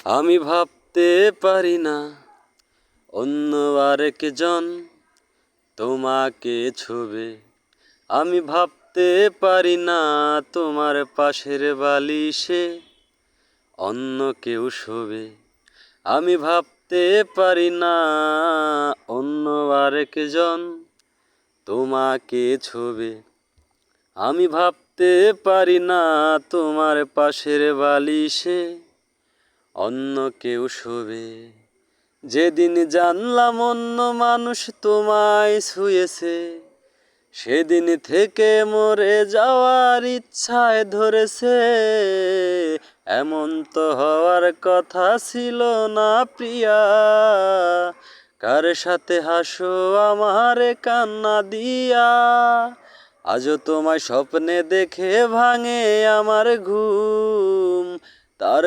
আমি ভাবতে পারি না অন্য আরেকজন তোমাকে ছুবে। আমি ভাবতে পারি না তোমার পাশের বালিশে অন্য কেউ শোবে। আমি ভাবতে পারি না অন্য আরেকজন তোমাকে ছুবে। আমি ভাবতে পারি না তোমার পাশের বালিশে অন্য কেউ শোবে। যেদিন জানলাম অন্য মানুষ তোমায় ছুঁয়েছে, সেদিন থেকে মরে যাওয়ার ইচ্ছায় ধরেছে। এমন তো হওয়ার কথা ছিল না প্রিয়া, কার সাথে হাসো আমারে কান্না দিয়া। আজও তোমায় স্বপ্নে দেখে ভাঙে আমার ঘুম, তার